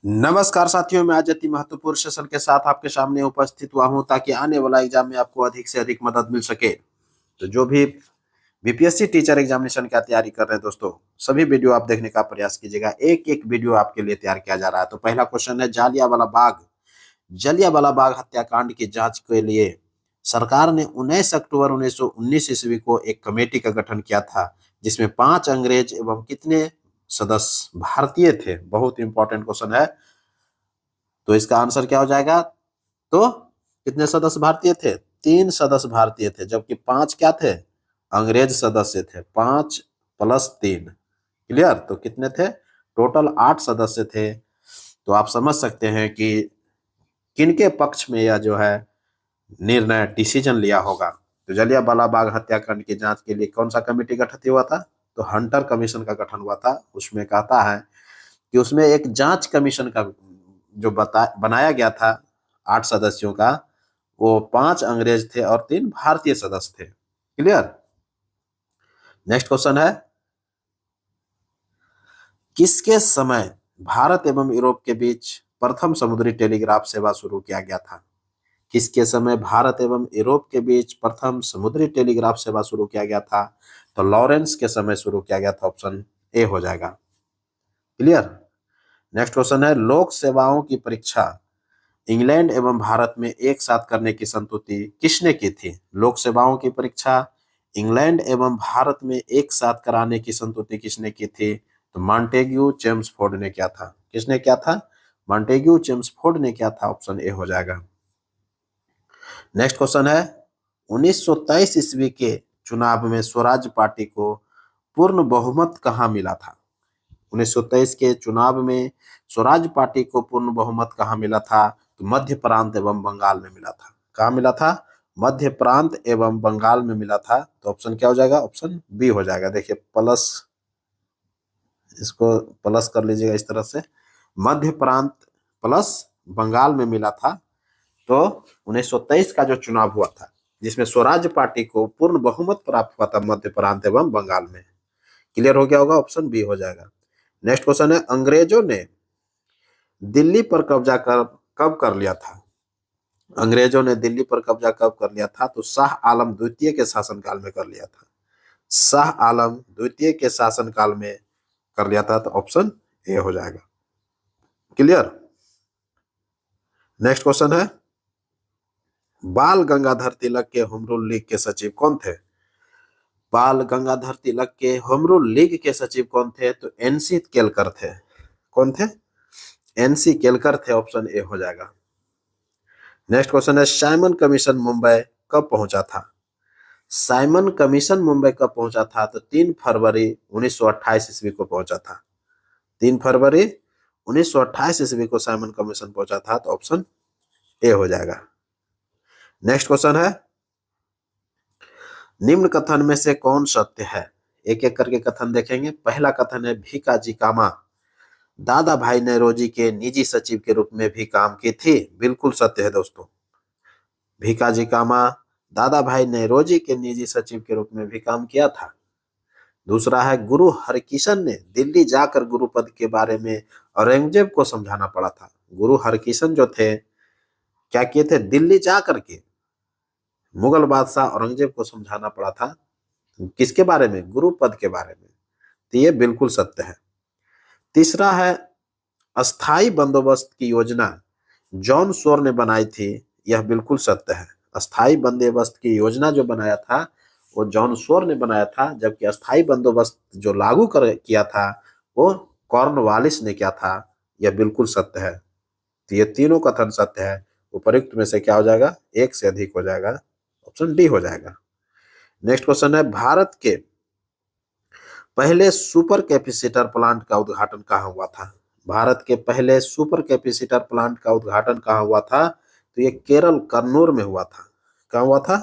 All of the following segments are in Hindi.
नमस्कार साथियों, मैं आज अति महत्वपूर्ण सेशन के साथ आपके सामने उपस्थित हुआ हूं ताकि आने वाला एग्जाम में आपको अधिक से अधिक मदद मिल सके। तो जो भी बीपीएससी टीचर एग्जामिनेशन की तैयारी कर रहे हैं दोस्तों, सभी वीडियो आप देखने का प्रयास कीजिएगा। एक एक वीडियो आपके लिए तैयार किया जा रहा है। तो पहला क्वेश्चन है, जलियांवाला बाग हत्याकांड की जांच के लिए सरकार ने 19 अक्टूबर 1919 ईस्वी को एक कमेटी का गठन किया था, जिसमें 5 अंग्रेज एवं कितने सदस्य भारतीय थे। बहुत इंपॉर्टेंट क्वेश्चन है। तो इसका आंसर क्या हो जाएगा? तो कितने सदस्य भारतीय थे? 3 सदस्य भारतीय थे, जबकि 5 क्या थे? अंग्रेज सदस्य थे। 5 प्लस 3, क्लियर? तो कितने थे? टोटल 8 सदस्य थे। तो आप समझ सकते हैं कि किनके पक्ष में यह जो है निर्णय डिसीजन लिया होगा। तो जलियांवाला बाग हत्याकांड की जांच के लिए कौन सा कमेटी गठित हुआ था? तो हंटर कमीशन का गठन हुआ था। उसमें कहता है कि उसमें एक जांच कमीशन का जो बनाया गया था 8 सदस्यों का, वो 5 अंग्रेज थे और 3 भारतीय सदस्य थे। क्लियर? नेक्स्ट क्वेश्चन है, किसके समय भारत एवं यूरोप के बीच प्रथम समुद्री टेलीग्राफ सेवा शुरू किया गया था? किसके समय भारत एवं यूरोप के बीच प्रथम समुद्री टेलीग्राफ सेवा शुरू किया गया था? तो लॉरेंस के समय शुरू किया गया था। ऑप्शन ए हो जाएगा। क्लियर? नेक्स्ट क्वेश्चन है, लोक सेवाओं की परीक्षा इंग्लैंड एवं भारत में एक साथ करने की संस्तुति किसने की थी? लोक सेवाओं की परीक्षा इंग्लैंड एवं भारत में एक साथ कराने की संस्तुति किसने की थी? तो मॉन्टेग्यू चेम्सफोर्ड ने किया था। किसने किया था? मॉन्टेग्यू चेम्सफोर्ड ने किया था। ऑप्शन ए हो जाएगा। नेक्स्ट क्वेश्चन है, 1923 ईस्वी के चुनाव में स्वराज पार्टी को पूर्ण बहुमत कहाँ मिला था? 1923 के चुनाव में स्वराज पार्टी को पूर्ण बहुमत कहाँ मिला था? तो मध्य प्रांत एवं बंगाल में मिला था। कहाँ मिला था? मध्य प्रांत एवं बंगाल में मिला था। तो ऑप्शन क्या हो जाएगा? ऑप्शन बी हो जाएगा। देखिए प्लस, इसको प्लस कर लीजिएगा इस तरह से, मध्य प्रांत प्लस बंगाल में मिला था। तो 1923 का जो चुनाव हुआ था, जिसमें स्वराज पार्टी को पूर्ण बहुमत प्राप्त हुआ था मध्य प्रांत एवं बंगाल में। क्लियर हो गया होगा? ऑप्शन बी हो जाएगा। नेक्स्ट क्वेश्चन है, अंग्रेजों ने दिल्ली पर कब्जा कब कर लिया था? अंग्रेजों ने दिल्ली पर कब्जा कब कर लिया था? तो शाह आलम द्वितीय के शासनकाल में कर लिया था। शाह आलम द्वितीय के शासनकाल में कर लिया था। तो ऑप्शन ए हो जाएगा। क्लियर? नेक्स्ट क्वेश्चन है, बाल गंगाधर तिलक के होम रूल लीग के सचिव कौन थे? बाल गंगाधर तिलक के होम रूल लीग के सचिव कौन थे? तो एनसी केलकर थे। कौन थे? एनसी केलकर थे। ऑप्शन ए हो जाएगा। नेक्स्ट क्वेश्चन है, साइमन कमीशन मुंबई कब पहुंचा था? साइमन कमीशन मुंबई कब पहुंचा था? तो 3 फरवरी 1928 ईस्वी को पहुंचा था। 3 फरवरी 1928 ईस्वी को साइमन कमीशन पहुंचा था। तो ऑप्शन ए हो जाएगा। नेक्स्ट क्वेश्चन है, निम्न कथन में से कौन सत्य है? एक एक करके कथन देखेंगे। पहला कथन है, भीकाजी कामा दादा भाई नौरोजी के निजी सचिव के रूप में भी काम की थी। बिल्कुल सत्य है दोस्तों। भीकाजी कामा दादा भाई नौरोजी के निजी सचिव के रूप में भी काम किया था। दूसरा है, गुरु हरकिशन ने दिल्ली जाकर गुरु पद के बारे में औरंगजेब को समझाना पड़ा था। गुरु हरकिशन जो थे, क्या किए थे? दिल्ली जाकर के मुगल बादशाह औरंगजेब को समझाना पड़ा था। किसके बारे में? गुरु पद के बारे में। तो ये बिल्कुल सत्य है। तीसरा है, अस्थाई बंदोबस्त की योजना जॉन शोर ने बनाई थी। यह बिल्कुल सत्य है। अस्थाई बंदोबस्त की योजना जो बनाया था वो जॉन शोर ने बनाया था, जबकि अस्थाई बंदोबस्त जो लागू कर किया था वो कॉर्नवालिस ने किया था। यह बिल्कुल सत्य है। तो ये तीनों कथन सत्य है। उपरोक्त में से क्या हो जाएगा? एक से अधिक हो जाएगा। ऑप्शन डी हो जाएगा। नेक्स्ट क्वेश्चन है, भारत के पहले सुपर कैपेसिटर प्लांट का उद्घाटन कहाँ हुआ था? भारत के पहले सुपर कैपेसिटर प्लांट का उद्घाटन कहाँ हुआ था? तो ये केरल कन्नूर में हुआ था। कहाँ हुआ था?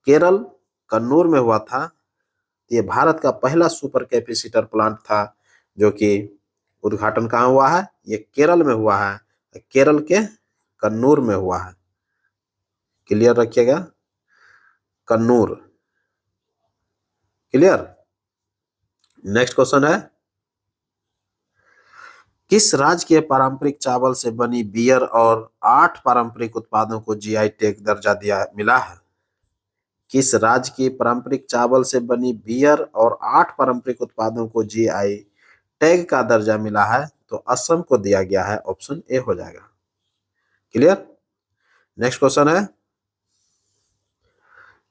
केरल कन्नूर में हुआ था। ये भारत का पहला सुपर कैपेसिटर प्लांट था, जो कि उद्घाटन कहाँ हुआ है? ये केरल में हुआ है। केरल के कन्नूर में हुआ है। क्लियर रखिएगा, कन्नूर। क्लियर? नेक्स्ट क्वेश्चन है, किस राज्य के पारंपरिक चावल से बनी बियर और 8 पारंपरिक उत्पादों को जीआई टैग दर्जा दिया मिला है? किस राज्य की पारंपरिक चावल से बनी बियर और 8 पारंपरिक उत्पादों को जीआई टैग का दर्जा मिला है? तो असम को दिया गया है, ऑप्शन ए हो जाएगा। क्लियर। नेक्स्ट क्वेश्चन है,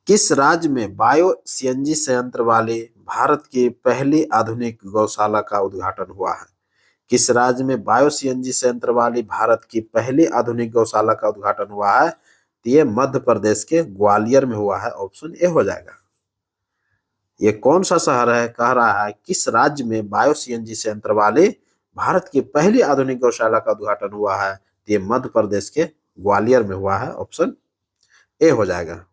किस राज्य में बायो सीएनजी संयंत्र वाली भारत की पहली आधुनिक गौशाला का उद्घाटन हुआ है? किस राज्य में बायो सीएनजी संयंत्र वाली भारत की पहली आधुनिक गौशाला का उद्घाटन हुआ है? तो ये मध्य प्रदेश के ग्वालियर में हुआ है, ऑप्शन ए हो जाएगा। ये कौन सा शहर है? कह रहा है किस राज्य में बायो सीएनजी संयंत्र वाली भारत की पहली आधुनिक गौशाला का उद्घाटन हुआ है? तो ये मध्य प्रदेश के ग्वालियर में हुआ है, ऑप्शन ए हो जाएगा।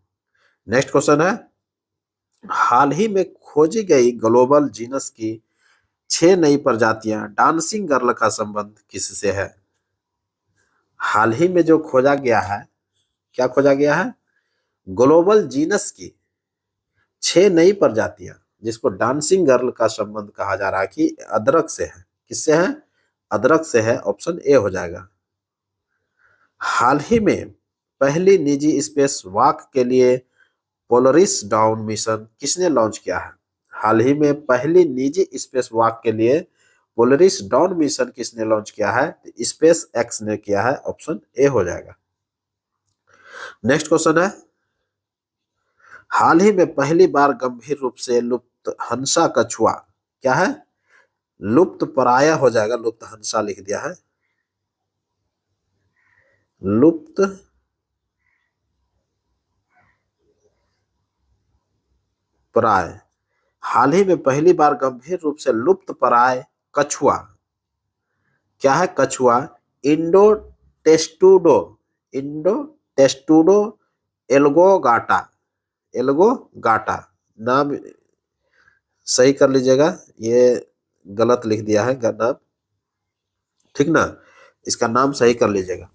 नेक्स्ट क्वेश्चन है, हाल ही में खोजी गई ग्लोबल जीनस की 6 नई प्रजातियां डांसिंग गर्ल का संबंध किससे है? हाल ही में जो खोजा गया है, क्या खोजा गया है? ग्लोबल जीनस की 6 नई प्रजातियां जिसको डांसिंग गर्ल का संबंध कहा जा रहा है कि अदरक से है। किससे है? अदरक से है, ऑप्शन ए हो जाएगा। हाल ही में पहली निजी स्पेस वॉक के लिए पोलरिस डाउन मिशन किसने लॉन्च किया है? हाल ही में पहली निजी स्पेस वॉक के लिए पोलरिस डाउन मिशन किसने लॉन्च किया है? स्पेस एक्स ने किया है, ऑप्शन ए हो जाएगा। नेक्स्ट क्वेश्चन है, हाल ही में पहली बार गंभीर रूप से लुप्त हंसा कछुआ, क्या है? लुप्त प्राय हो जाएगा, लुप्त हंसा लिख दिया है, लुप्त प्राय। हाल ही में पहली बार गंभीर रूप से लुप्त प्राय कछुआ, क्या है? कछुआ इंडो टेस्टूडो, इंडो टेस्टूडो एल्गोगाटा, एल्गोगाटा नाम सही कर लीजिएगा, ये गलत लिख दिया है नाम, ठीक ना? इसका नाम सही कर लीजिएगा,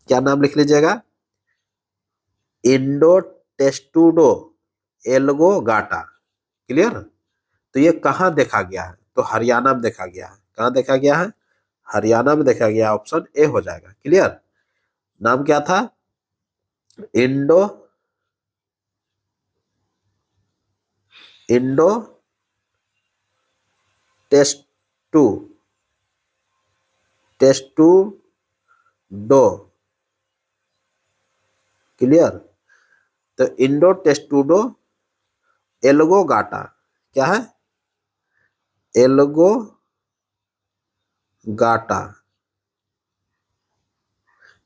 क्या नाम लिख लीजिएगा? इंडो टेस्टूडो एल्गोगाटा। क्लियर। तो ये कहाँ देखा गया है? तो हरियाणा में देखा गया है। कहाँ देखा गया है? हरियाणा में देखा गया, ऑप्शन ए हो जाएगा। क्लियर। नाम क्या था? इंडो इंडो टेस्टू टेस्टूडो। क्लियर। तो इंडो टेस्टूडो एल्गोगाटा, क्या है? एल्गोगाटा।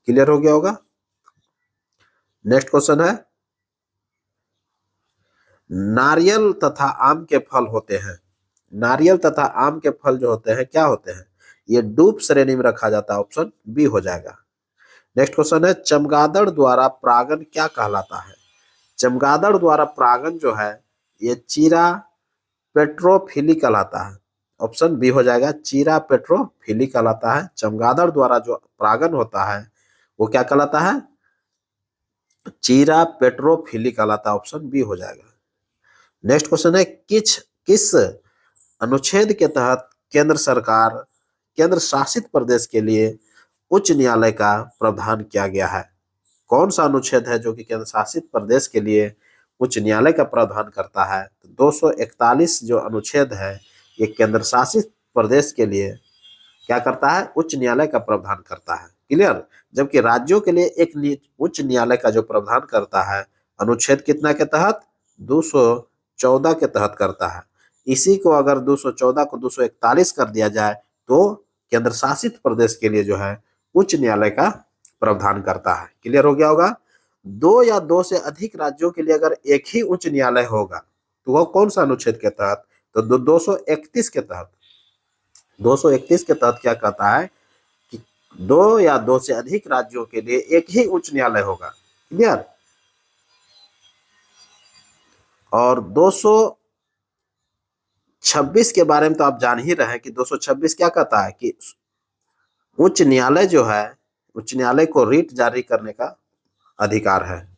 क्लियर हो गया होगा। नेक्स्ट क्वेश्चन है, नारियल तथा आम के फल होते हैं, नारियल तथा आम के फल जो होते हैं क्या होते हैं? ये डूब श्रेणी में रखा जाता है, ऑप्शन बी हो जाएगा। नेक्स्ट क्वेश्चन है, चमगादड़ द्वारा परागण क्या कहलाता है? चमगादड़ द्वारा परागण जो है ये चीरा पेट्रोफिली कहलाता है, ऑप्शन बी हो जाएगा। चीरा पेट्रोफिली कहलाता है। चमगादड़ द्वारा जो परागण होता है वो क्या कहलाता है? चीरा पेट्रोफिली कहलाता है, ऑप्शन बी हो जाएगा। नेक्स्ट क्वेश्चन है, किस अनुच्छेद के तहत केंद्र सरकार केंद्र शासित प्रदेश के लिए उच्च न्यायालय का प्रावधान किया गया है? कौन सा अनुच्छेद है जो कि केंद्र शासित प्रदेश के लिए उच्च न्यायालय का प्रावधान करता है? तो 241 जो अनुच्छेद है ये केंद्र शासित प्रदेश के लिए क्या करता है? उच्च न्यायालय का प्रावधान करता है। क्लियर। जबकि राज्यों के लिए एक उच्च न्यायालय का जो प्रावधान करता है अनुच्छेद कितना के तहत? 214 के तहत करता है। इसी को अगर 214 को 241 कर दिया जाए तो केंद्र शासित प्रदेश के लिए जो है उच्च न्यायालय का प्रावधान करता है। क्लियर हो गया होगा। 2 या 2 से अधिक राज्यों के लिए अगर एक ही उच्च न्यायालय होगा तो वह कौन सा अनुच्छेद के तहत? तो 231 के तहत। 231 के तहत क्या कहता है कि 2 या 2 से अधिक राज्यों के लिए एक ही उच्च न्यायालय होगा। क्लियर। और 226 के बारे में तो आप जान ही रहे हैं कि 226 क्या कहता है कि उच्च न्यायालय जो है, उच्च न्यायालय को रिट जारी करने का अधिकार है।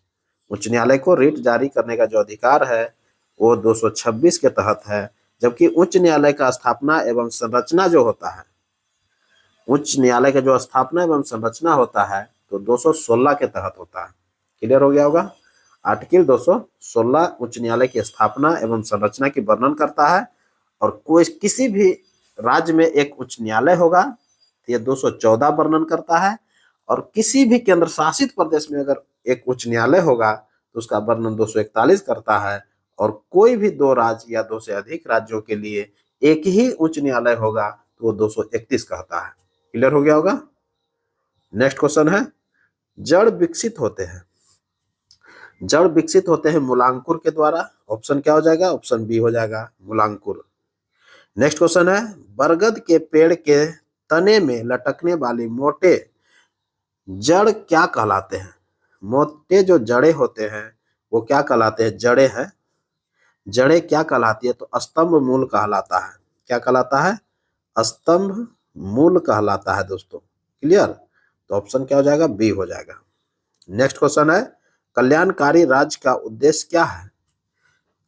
उच्च न्यायालय को रिट जारी करने का जो अधिकार है वो 226 के तहत है। जबकि उच्च न्यायालय का स्थापना एवं संरचना जो होता है उच्च न्यायालय का जो स्थापना एवं संरचना होता है तो 216 के तहत होता है। क्लियर हो गया होगा। आर्टिकल 216 उच्च न्यायालय की स्थापना एवं संरचना की वर्णन करता है, और कोई किसी भी राज्य में एक उच्च न्यायालय होगा तो ये 214 वर्णन करता है, और किसी भी केंद्र शासित प्रदेश में अगर एक उच्च न्यायालय होगा तो उसका वर्णन 241 करता है, और कोई भी दो राज्य या दो से अधिक राज्यों के लिए एक ही उच्च न्यायालय होगा तो वो 231 कहता है। क्लियर हो गया होगा। नेक्स्ट क्वेश्चन है, जड़ विकसित होते हैं, जड़ विकसित होते हैं मूलांकुर के द्वारा। ऑप्शन क्या हो जाएगा, ऑप्शन बी हो जाएगा मूलांकुर। नेक्स्ट क्वेश्चन है, बरगद के पेड़ के तने में लटकने वाली मोटे जड़ क्या कहलाते हैं। मोटे जो जड़े होते हैं वो क्या कहलाते हैं, जड़े हैं, जड़े क्या कहलाती है, तो स्तंभ मूल कहलाता है। क्या कहलाता है, स्तंभ मूल कहलाता है दोस्तों। क्लियर, तो ऑप्शन क्या हो जाएगा, बी हो जाएगा। नेक्स्ट क्वेश्चन है, कल्याणकारी राज्य का उद्देश्य क्या है।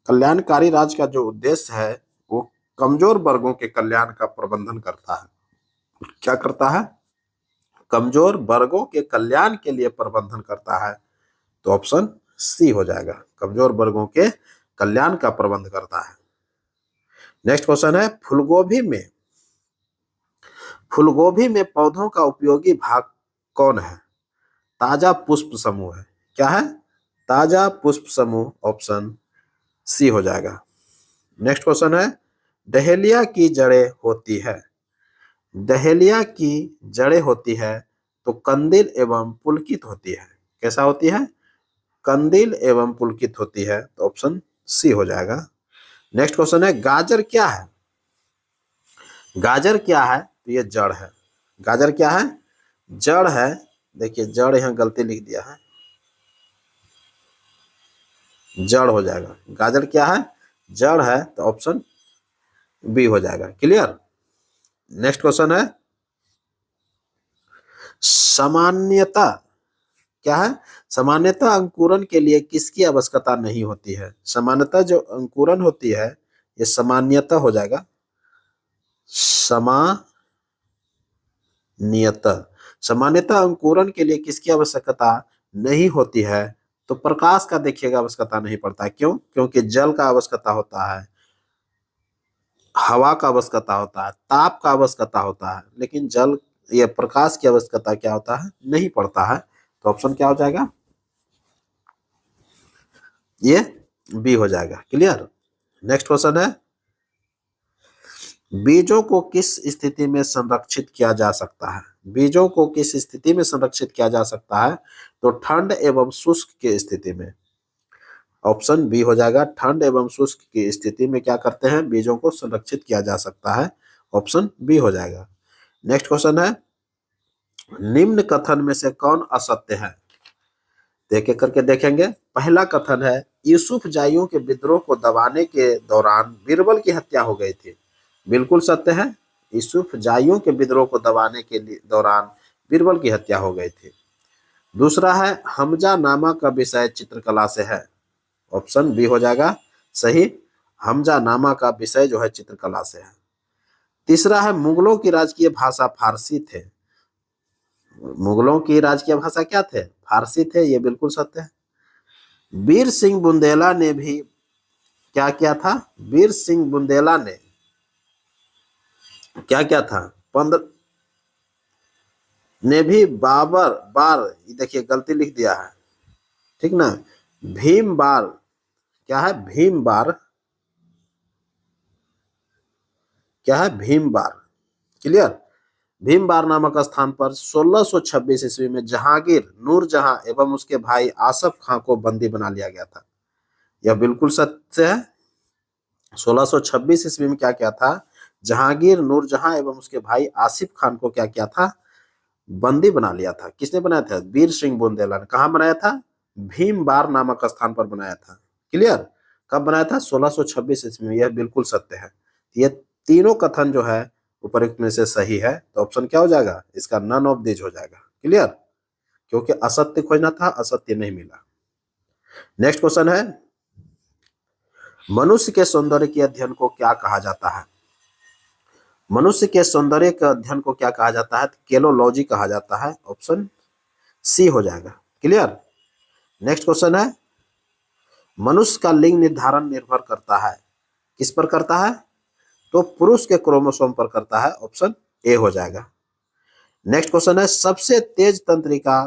कल्याणकारी राज्य का जो उद्देश्य है वो कमजोर वर्गों के कल्याण का प्रबंधन करता है। क्या करता है, कमजोर वर्गों के कल्याण के लिए प्रबंधन करता है, तो ऑप्शन सी हो जाएगा, कमजोर वर्गों के कल्याण का प्रबंध करता है। नेक्स्ट क्वेश्चन है, फूलगोभी में पौधों का उपयोगी भाग कौन है। ताजा पुष्प समूह है। क्या है, ताजा पुष्प समूह, ऑप्शन सी हो जाएगा। नेक्स्ट क्वेश्चन है, डहेलिया की जड़ें होती है, डहेलिया की जड़ें होती है तो कंदील एवं पुलकित होती है। कैसा होती है, कंदील एवं पुलकित होती है, तो ऑप्शन सी हो जाएगा। नेक्स्ट क्वेश्चन है, गाजर क्या है। गाजर क्या है, तो ये जड़ है। गाजर क्या है, जड़ है। देखिए जड़ यहाँ गलती लिख दिया है, जड़ हो जाएगा। गाजर क्या है, जड़ है, तो ऑप्शन बी हो जाएगा। क्लियर। नेक्स्ट क्वेश्चन है, सामान्यतः क्या है, सामान्यतः अंकुरन के लिए किसकी आवश्यकता नहीं होती है। सामान्यतः जो अंकुरन होती है ये सामान्यतः हो जाएगा, सामान्यतः। सामान्यतः अंकुरन के लिए किसकी आवश्यकता नहीं होती है, तो प्रकाश का देखिएगा आवश्यकता नहीं पड़ता है। क्यों, क्योंकि जल का आवश्यकता होता है, हवा का आवश्यकता होता है, ताप का आवश्यकता होता है, लेकिन जल ये प्रकाश की आवश्यकता क्या होता है, नहीं पड़ता है। तो ऑप्शन क्या हो जाएगा, ये बी हो जाएगा। क्लियर। नेक्स्ट क्वेश्चन है, बीजों को किस स्थिति में संरक्षित किया जा सकता है। बीजों को किस स्थिति में संरक्षित किया जा सकता है, तो ठंड एवं शुष्क की स्थिति में। ऑप्शन बी हो जाएगा, ठंड एवं शुष्क की स्थिति में क्या करते हैं, बीजों को संरक्षित किया जा सकता है। ऑप्शन बी हो जाएगा। नेक्स्ट क्वेश्चन है, निम्न कथन में से कौन असत्य है। देख करके देखेंगे। पहला कथन है, यूसुफ जाइयों के विद्रोह को दबाने के दौरान बीरबल की हत्या हो गई थी। बिल्कुल सत्य है, यूसुफ जाइयों के विद्रोह को दबाने के दौरान बीरबल की हत्या हो गई थी। दूसरा है, हमजा नामा का विषय चित्रकला से है। ऑप्शन बी हो जाएगा सही, हमजा नामा का विषय जो है चित्रकला से है। तीसरा है, मुगलों की राजकीय भाषा फारसी थे। मुगलों की राजकीय भाषा क्या थे, फारसी थे, ये बिल्कुल सत्य है। वीर सिंह बुंदेला ने भी क्या किया था, वीर सिंह बुंदेला ने क्या क्या था, 15 ने भी बाबर बार, देखिए गलती लिख दिया है, ठीक ना, भीम बार, क्या है भीम बार, क्या है भीम बार। क्लियर। भीम बार नामक स्थान पर 1626 ईस्वी में जहांगीर नूरजहां एवं उसके भाई आसफ खां को बंदी बना लिया गया था। यह बिल्कुल सत्य है। 1626 ईस्वी में क्या क्या था, जहांगीर नूरजहां एवं उसके भाई आसिफ खान को क्या किया था, बंदी बना लिया था। किसने बनाया था, वीर सिंह बुंदेला ने। कहां बनाया था, भीम बार नामक स्थान पर बनाया था। क्लियर। कब बनाया था, 1626 ईस्वी में। यह बिल्कुल सत्य है। ये तीनों कथन जो है उपरोक्त में से सही है, तो ऑप्शन क्या हो जाएगा, इसका नन ऑफ दिस हो जाएगा। क्लियर, क्योंकि असत्य खोजना था, असत्य नहीं मिला। नेक्स्ट क्वेश्चन है, मनुष्य के सौंदर्य के अध्ययन को क्या कहा जाता है। मनुष्य के सौंदर्य के अध्ययन को क्या कहा जाता है? केलोलॉजी कहा जाता है। ऑप्शन सी हो जाएगा। क्लियर। नेक्स्ट क्वेश्चन है, मनुष्य का लिंग निर्धारण निर्भर करता है, किस पर करता है? तो पुरुष के क्रोमोसोम पर करता है। ऑप्शन ए हो जाएगा। नेक्स्ट क्वेश्चन है, सबसे तेज तंत्रिका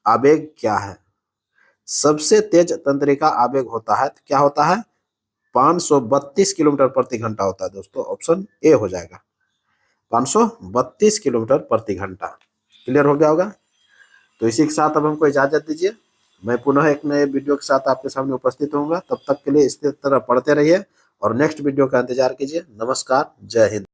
आवेग क्या है? सबसे तेज तंत्रिका आवेग होता है, तो क्या होता है? 532 किलोमीटर प्रति घंटा होता है दोस्तों। ऑप्शन ए हो जाएगा, 532 किलोमीटर प्रति घंटा। क्लियर हो गया होगा। तो इसी के साथ अब हमको इजाजत दीजिए। मैं पुनः एक नए वीडियो के साथ आपके सामने उपस्थित होऊंगा। तब तक के लिए इसी तरह पढ़ते रहिए और नेक्स्ट वीडियो का इंतजार कीजिए। नमस्कार, जय हिंद।